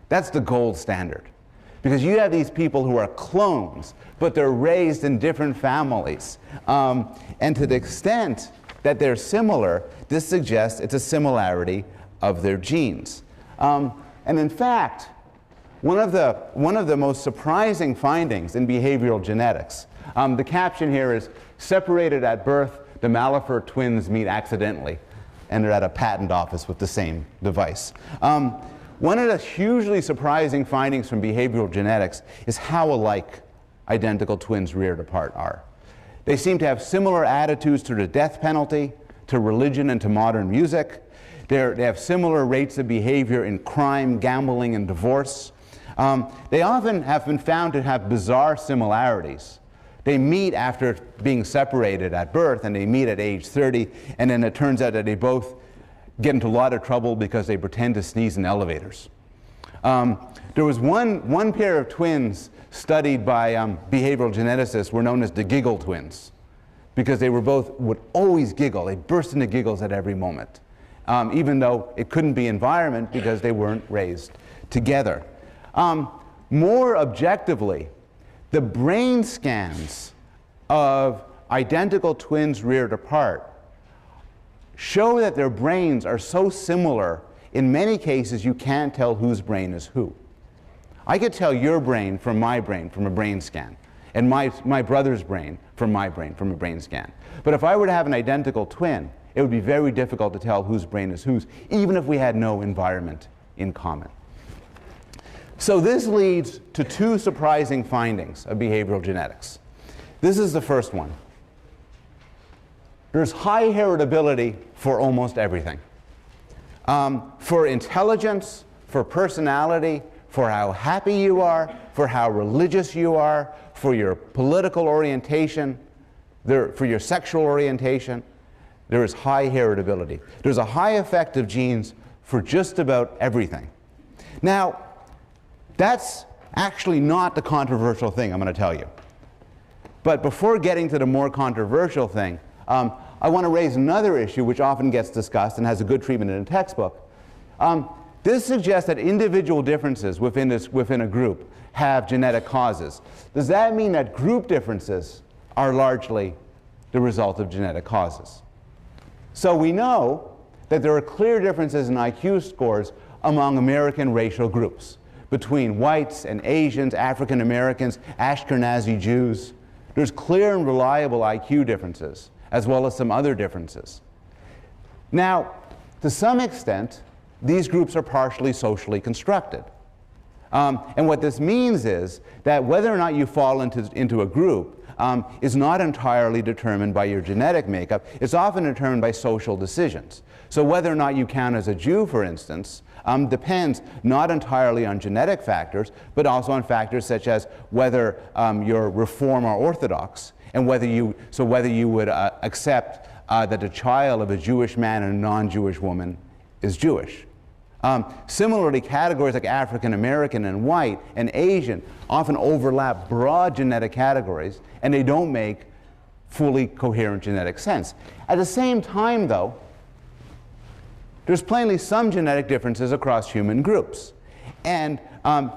That's the gold standard. Because you have these people who are clones, but they're raised in different families. And to the extent that they're similar, this suggests it's a similarity of their genes. And in fact, one of the most surprising findings in behavioral genetics, the caption here is, "Separated at birth, the Mallifer twins meet accidentally," and they're at a patent office with the same device. One of the hugely surprising findings from behavioral genetics is how alike identical twins reared apart are. They seem to have similar attitudes to the death penalty, to religion, and to modern music. They have similar rates of behavior in crime, gambling, and divorce. They often have been found to have bizarre similarities. They meet after being separated at birth, and they meet at age 30, and then it turns out that they both get into a lot of trouble because they pretend to sneeze in elevators. There was one pair of twins studied by behavioral geneticists were known as the giggle twins, because they would always giggle. They burst into giggles at every moment, even though it couldn't be environment because they weren't raised together. More objectively, the brain scans of identical twins reared apart show that their brains are so similar, in many cases you can't tell whose brain is who. I could tell your brain from my brain from a brain scan, and my brother's brain from my brain from a brain scan. But if I were to have an identical twin, it would be very difficult to tell whose brain is whose, even if we had no environment in common. So this leads to two surprising findings of behavioral genetics. This is the first one. There's high heritability for almost everything. For intelligence, for personality, for how happy you are, for how religious you are, for your political orientation, for your sexual orientation, there is high heritability. There's a high effect of genes for just about everything. Now, that's actually not the controversial thing I'm going to tell you. But before getting to the more controversial thing, I want to raise another issue which often gets discussed and has a good treatment in a textbook. This suggests that individual differences within a group have genetic causes. Does that mean that group differences are largely the result of genetic causes? So we know that there are clear differences in IQ scores among American racial groups, between whites and Asians, African Americans, Ashkenazi Jews. There's clear and reliable IQ differences, as well as some other differences. Now, to some extent, these groups are partially socially constructed. And what this means is that whether or not you fall into a group is not entirely determined by your genetic makeup. It's often determined by social decisions. So whether or not you count as a Jew, for instance, depends not entirely on genetic factors, but also on factors such as whether you're Reform or Orthodox, and whether you would accept that a child of a Jewish man and a non-Jewish woman is Jewish. Similarly, categories like African American and white and Asian often overlap broad genetic categories, and they don't make fully coherent genetic sense. At the same time, though, there's plainly some genetic differences across human groups, and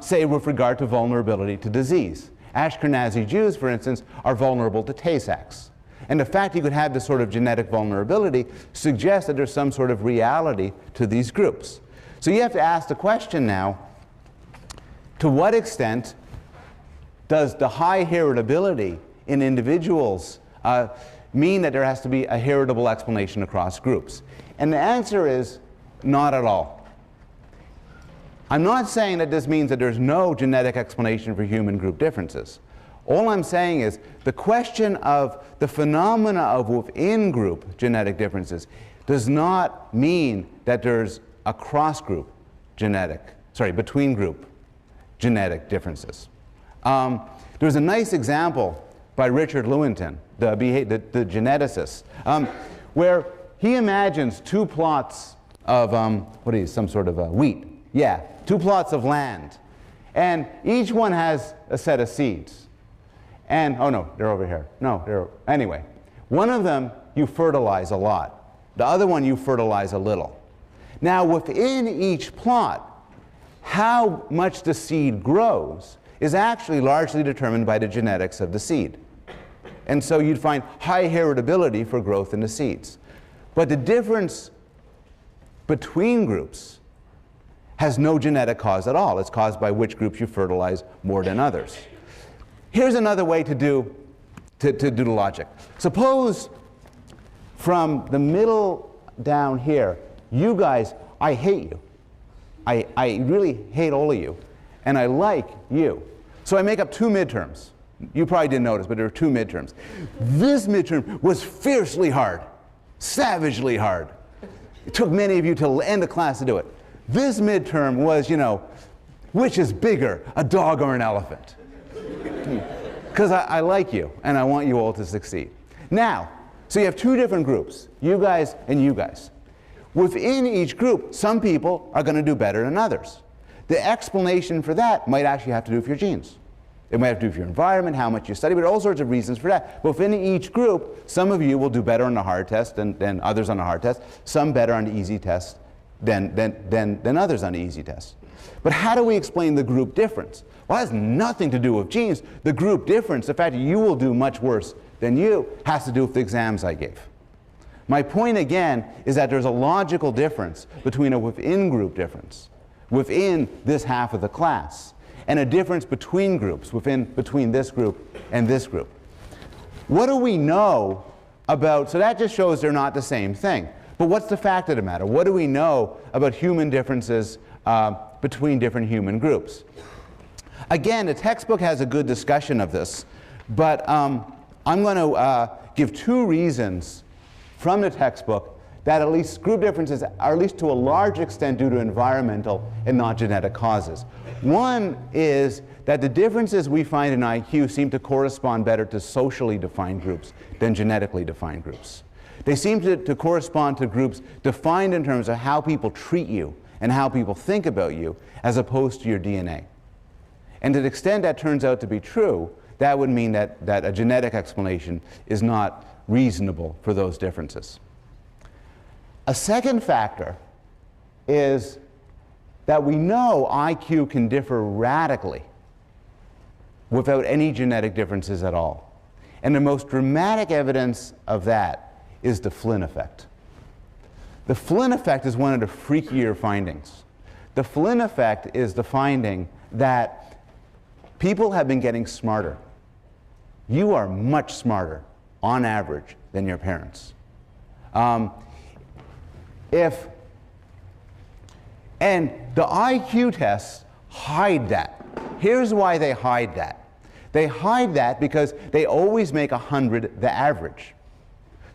say with regard to vulnerability to disease. Ashkenazi Jews, for instance, are vulnerable to Tay-Sachs. And the fact you could have this sort of genetic vulnerability suggests that there's some sort of reality to these groups. So you have to ask the question now, to what extent does the high heritability in individuals mean that there has to be a heritable explanation across groups? And the answer is not at all. I'm not saying that this means that there's no genetic explanation for human group differences. All I'm saying is the question of the phenomena of within group genetic differences does not mean that there's a cross-group between group genetic differences. There's a nice example by Richard Lewontin, the geneticist, where he imagines two plots of, some sort of wheat. Yeah, two plots of land. And each one has a set of seeds. And, oh no, they're over here. No, anyway. One of them you fertilize a lot. The other one you fertilize a little. Now within each plot, how much the seed grows is actually largely determined by the genetics of the seed. And so you'd find high heritability for growth in the seeds. But the difference between groups has no genetic cause at all. It's caused by which groups you fertilize more than others. Here's another way to do the logic. Suppose from the middle down here, you guys, I hate you. I really hate all of you, and I like you. So I make up 2 midterms. You probably didn't notice, but there were 2 midterms. This midterm was fiercely hard, savagely hard. It took many of you till the end of class to do it. This midterm was, you know, which is bigger, a dog or an elephant? Because I like you, and I want you all to succeed. Now, so you have 2 different groups, you guys and you guys. Within each group, some people are going to do better than others. The explanation for that might actually have to do with your genes. It might have to do with your environment, how much you study, but all sorts of reasons for that. But within each group, some of you will do better on the hard test than others on the hard test, some better on the easy test than others on the easy test. But how do we explain the group difference? Well, it has nothing to do with genes. The group difference, the fact that you will do much worse than you, has to do with the exams I gave. My point again is that there's a logical difference between a within-group difference, within this half of the class, and a difference between groups, between this group and this group. What do we know about, so that just shows they're not the same thing. But what's the fact of the matter? What do we know about human differences between different human groups? Again, the textbook has a good discussion of this, but I'm going to give 2 reasons from the textbook that at least group differences are at least to a large extent due to environmental and not genetic causes. One is that the differences we find in IQ seem to correspond better to socially defined groups than genetically defined groups. They seem to correspond to groups defined in terms of how people treat you and how people think about you as opposed to your DNA. And to the extent that turns out to be true, that would mean that a genetic explanation is not reasonable for those differences. A second factor is that we know IQ can differ radically without any genetic differences at all. And the most dramatic evidence of that is the Flynn effect. The Flynn effect is one of the freakier findings. The Flynn effect is the finding that people have been getting smarter. You are much smarter, on average, than your parents. And the IQ tests hide that. Here's why they hide that. They hide that because they always make 100 the average.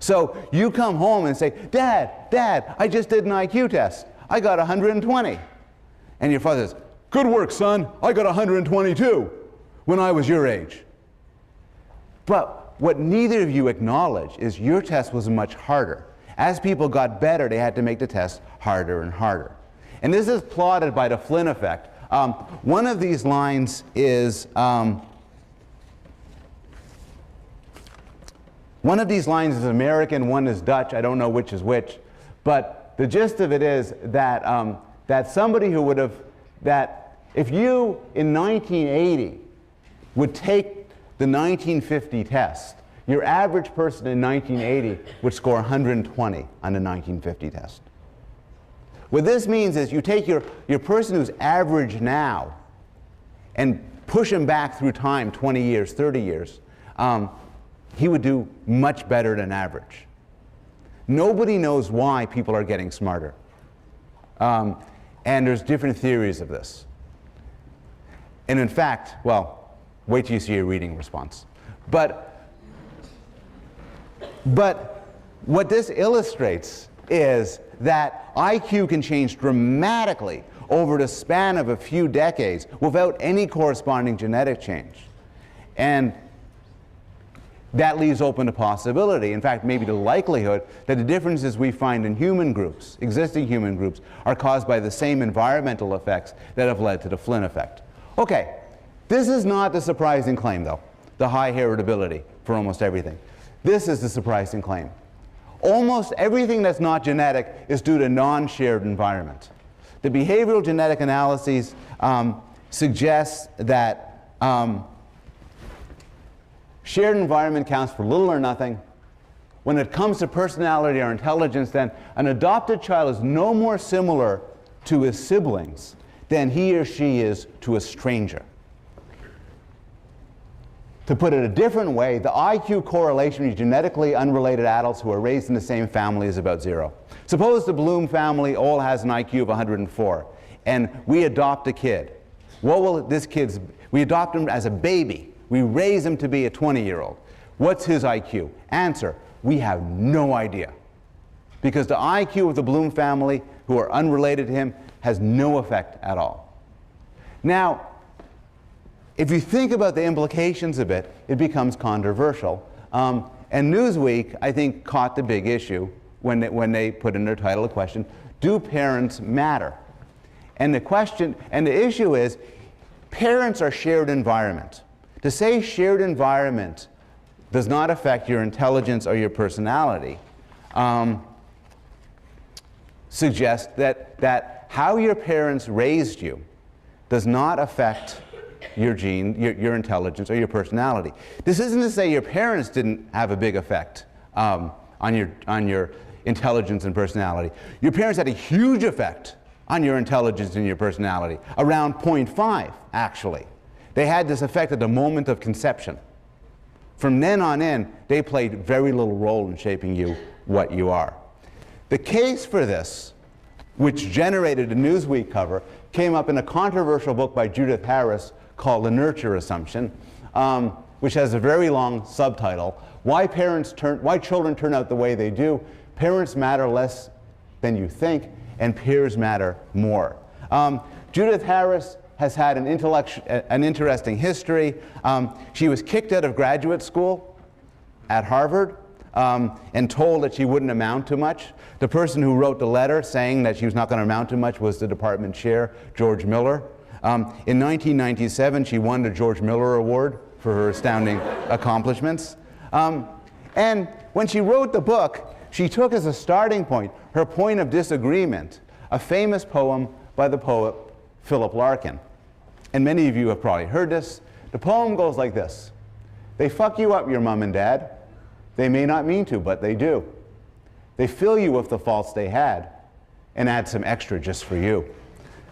So you come home and say, Dad, I just did an IQ test. I got 120. And your father says, good work, son. I got 122 when I was your age. But what neither of you acknowledge is your test was much harder. As people got better, they had to make the test harder and harder. And this is plotted by the Flynn effect. One of these lines is American, one is Dutch. I don't know which is which. But the gist of it is that, that somebody who would have, that if you in 1980 would take the 1950 test, your average person in 1980 would score 120 on the 1950 test. What this means is you take your person who's average now and push him back through time, 20 years, 30 years, he would do much better than average. Nobody knows why people are getting smarter. And there's different theories of this. And in fact, well, wait till you see a reading response. But what this illustrates is that IQ can change dramatically over the span of a few decades without any corresponding genetic change. And that leaves open the possibility, in fact, maybe the likelihood, that the differences we find in human groups, existing human groups, are caused by the same environmental effects that have led to the Flynn effect. Okay, this is not the surprising claim, though, the high heritability for almost everything. This is the surprising claim. Almost everything that's not genetic is due to non-shared environment. The behavioral genetic analyses suggest that shared environment counts for little or nothing. When it comes to personality or intelligence, then an adopted child is no more similar to his siblings than he or she is to a stranger. To put it a different way, the IQ correlation between genetically unrelated adults who are raised in the same family is about 0. Suppose the Blume family all has an IQ of 104. and we adopt a kid. What will this kid's, we adopt him as a baby. We raise him to be a 20-year-old. What's his IQ? Answer, we have no idea. Because the IQ of the Blume family, who are unrelated to him, has no effect at all. Now, if you think about the implications of it, it becomes controversial. And Newsweek, I think, caught the big issue when they put in their title a question, do parents matter? And the issue is, parents are shared environment. To say shared environment does not affect your intelligence or your personality suggests that how your parents raised you does not affect your your intelligence or your personality. This isn't to say your parents didn't have a big effect on your intelligence and personality. Your parents had a huge effect on your intelligence and your personality, around 0.5 actually. They had this effect at the moment of conception. From then on in, they played very little role in shaping you what you are. The case for this, which generated a Newsweek cover, came up in a controversial book by Judith Harris called The Nurture Assumption, which has a very long subtitle, Why Children Turn Out the Way They Do, Parents Matter Less Than You Think, and Peers Matter More. Judith Harris has had an interesting history. She was kicked out of graduate school at Harvard and told that she wouldn't amount to much. The person who wrote the letter saying that she was not going to amount to much was the department chair, George Miller. In 1997, she won the George Miller Award for her astounding accomplishments. And when she wrote the book, she took as a starting point her point of disagreement, a famous poem by the poet Philip Larkin. And many of you have probably heard this. The poem goes like this. They fuck you up, your mom and dad. They may not mean to, but they do. They fill you with the faults they had and add some extra just for you.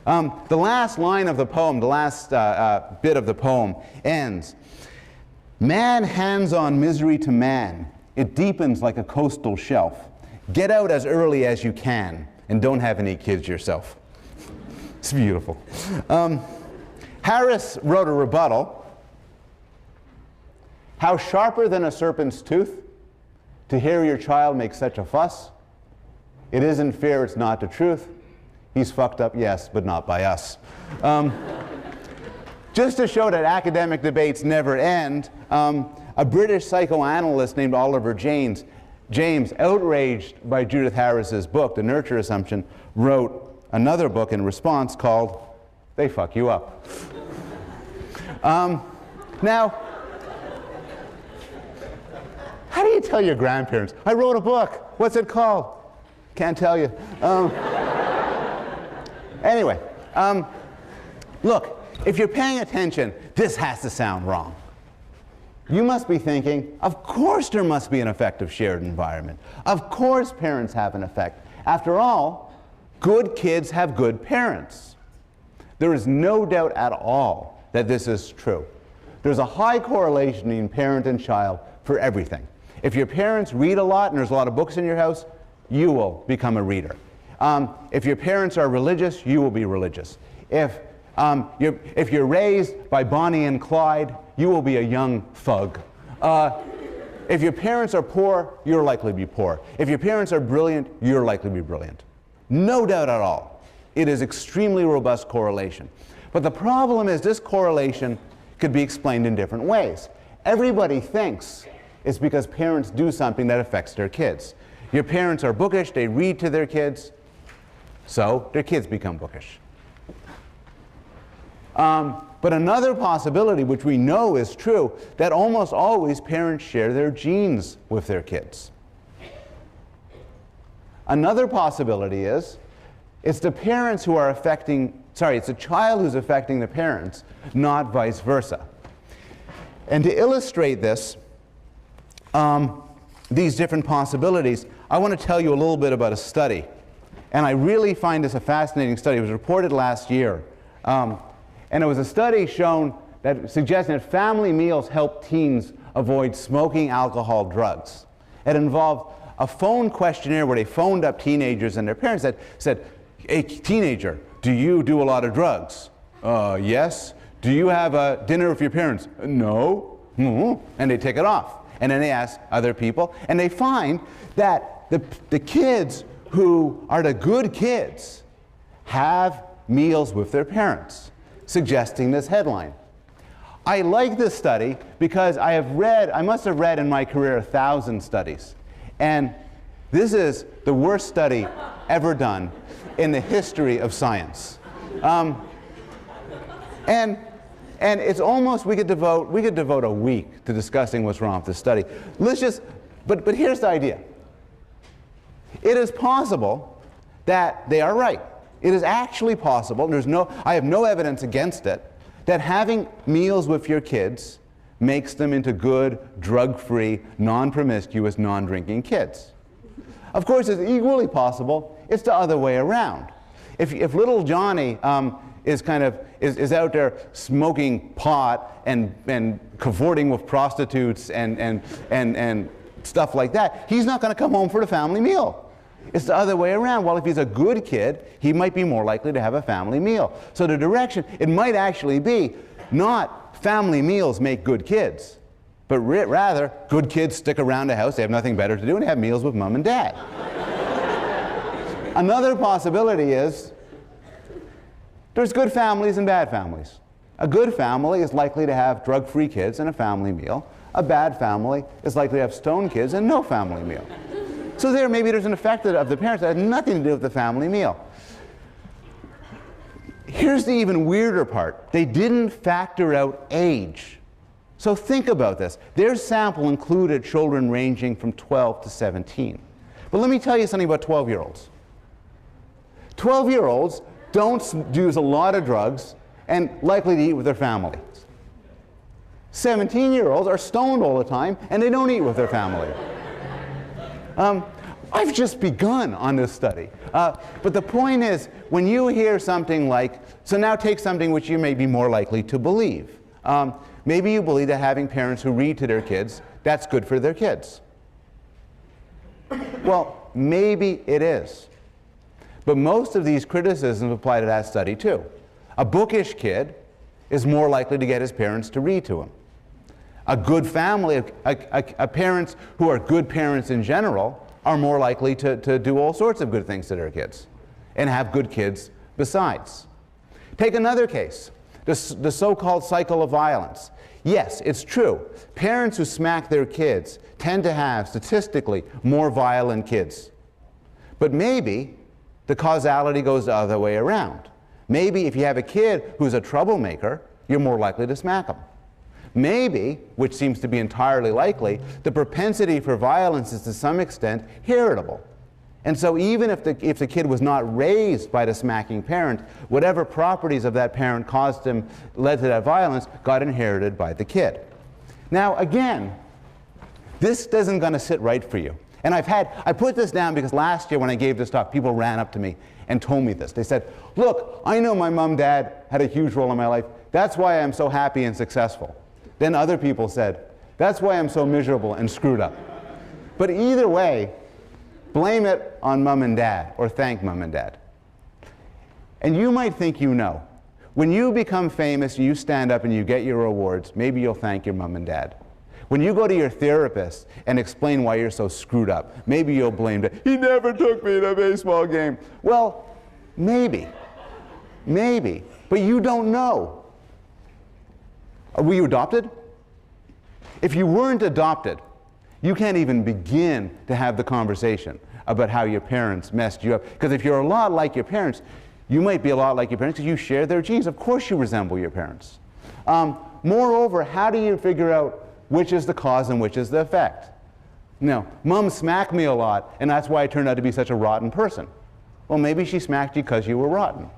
The last line of the poem, the last bit of the poem ends. Man hands on misery to man. It deepens like a coastal shelf. Get out as early as you can and don't have any kids yourself. It's beautiful. Harris wrote a rebuttal. How sharper than a serpent's tooth to hear your child make such a fuss. It isn't fair, it's not the truth. He's fucked up, yes, but not by us. Just to show that academic debates never end, a British psychoanalyst named Oliver James, outraged by Judith Harris's book, The Nurture Assumption, wrote another book in response called They Fuck You Up. Now, how do you tell your grandparents, I wrote a book, what's it called? Can't tell you. Anyway, look, if you're paying attention, this has to sound wrong. You must be thinking, of course there must be an effective shared environment. Of course parents have an effect. After all, good kids have good parents. There is no doubt at all that this is true. There's a high correlation between parent and child for everything. If your parents read a lot and there's a lot of books in your house, you will become a reader. If your parents are religious, you will be religious. If you're raised by Bonnie and Clyde, you will be a young thug. If your parents are poor, you're likely to be poor. If your parents are brilliant, you're likely to be brilliant. No doubt at all. It is extremely robust correlation. But the problem is this correlation could be explained in different ways. Everybody thinks it's because parents do something that affects their kids. Your parents are bookish, they read to their kids, so their kids become bookish. But another possibility, which we know is true, that almost always parents share their genes with their kids. Another possibility is it's the parents who are it's the child who's affecting the parents, not vice versa. And to illustrate this, these different possibilities, I want to tell you a little bit about a study. And I really find this a fascinating study. It was reported last year. And it was a study suggesting that family meals help teens avoid smoking, alcohol, drugs. It involved a phone questionnaire where they phoned up teenagers and their parents said, hey, teenager, do you do a lot of drugs? Yes. Do you have a dinner with your parents? No. And they take it off. And then they ask other people, and they find that the kids who are the good kids have meals with their parents, suggesting this headline. I like this study because I must have read in my career 1,000 studies. And this is the worst study ever done in the history of science. And it's almost, we could devote a week to discussing what's wrong with this study. But here's the idea. It is possible that they are right. It is actually possible, and I have no evidence against it, that having meals with your kids makes them into good, drug-free, non-promiscuous, non-drinking kids. Of course, it's equally possible it's the other way around. If little Johnny is out there smoking pot and cavorting with prostitutes and stuff like that, he's not going to come home for the family meal. It's the other way around. Well, if he's a good kid, he might be more likely to have a family meal. So the direction, it might actually be not family meals make good kids, but rather good kids stick around the house, they have nothing better to do, and have meals with mom and dad. Another possibility is there's good families and bad families. A good family is likely to have drug-free kids and a family meal. A bad family is likely to have stoned kids and no family meal. So maybe there's an effect of the parents that has nothing to do with the family meal. Here's the even weirder part. They didn't factor out age. So think about this. Their sample included children ranging from 12 to 17. But let me tell you something about 12-year-olds. 12-year-olds don't use a lot of drugs and likely to eat with their families. 17-year-olds are stoned all the time and they don't eat with their family. I've just begun on this study. But the point is, when you hear something like, so now take something which you may be more likely to believe. Maybe you believe that having parents who read to their kids, that's good for their kids. Well, maybe it is. But most of these criticisms apply to that study too. A bookish kid is more likely to get his parents to read to him. A good family, parents who are good parents in general, are more likely to do all sorts of good things to their kids and have good kids besides. Take another case, the so-called cycle of violence. Yes, it's true. Parents who smack their kids tend to have, statistically, more violent kids. But maybe the causality goes the other way around. Maybe if you have a kid who's a troublemaker, you're more likely to smack them. Maybe, which seems to be entirely likely, the propensity for violence is to some extent heritable. And so even if the kid was not raised by the smacking parent, whatever properties of that parent led to that violence got inherited by the kid. Now again, this isn't going to sit right for you. And I put this down because last year when I gave this talk, people ran up to me and told me this. They said, look, I know my mom and dad had a huge role in my life. That's why I'm so happy and successful. Then other people said, that's why I'm so miserable and screwed up. But either way, blame it on mom and dad or thank mom and dad. And you might think you know. When you become famous, you stand up and you get your awards, maybe you'll thank your mom and dad. When you go to your therapist and explain why you're so screwed up, maybe you'll blame that. He never took me to a baseball game. Well, maybe. Maybe. But you don't know. Were you adopted? If you weren't adopted, you can't even begin to have the conversation about how your parents messed you up. Because if you're a lot like your parents, you might be a lot like your parents because you share their genes. Of course you resemble your parents. Moreover, how do you figure out which is the cause and which is the effect? No, mom smacked me a lot, and that's why I turned out to be such a rotten person. Well, maybe she smacked you because you were rotten.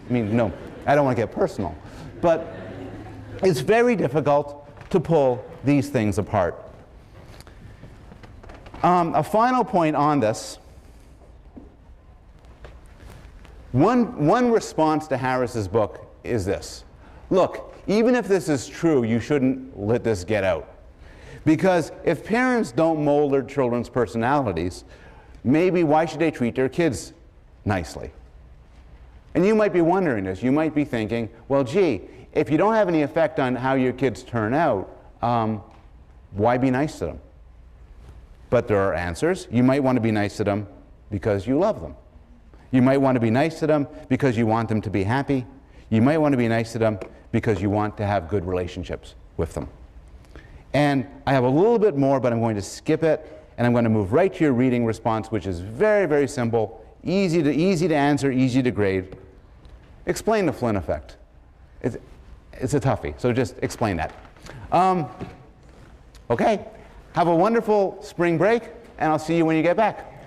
I mean, no, I don't want to get personal. But it's very difficult to pull these things apart. A final point on this. One response to Harris's book is this. Look, even if this is true, you shouldn't let this get out. Because if parents don't mold their children's personalities, maybe why should they treat their kids nicely? And you might be wondering this. You might be thinking, well, gee, if you don't have any effect on how your kids turn out, why be nice to them? But there are answers. You might want to be nice to them because you love them. You might want to be nice to them because you want them to be happy. You might want to be nice to them because you want to have good relationships with them. And I have a little bit more, but I'm going to skip it, and I'm going to move right to your reading response, which is very, very simple, easy to answer, easy to grade. Explain the Flynn effect. It's a toughie, so just explain that. Okay, have a wonderful spring break, and I'll see you when you get back.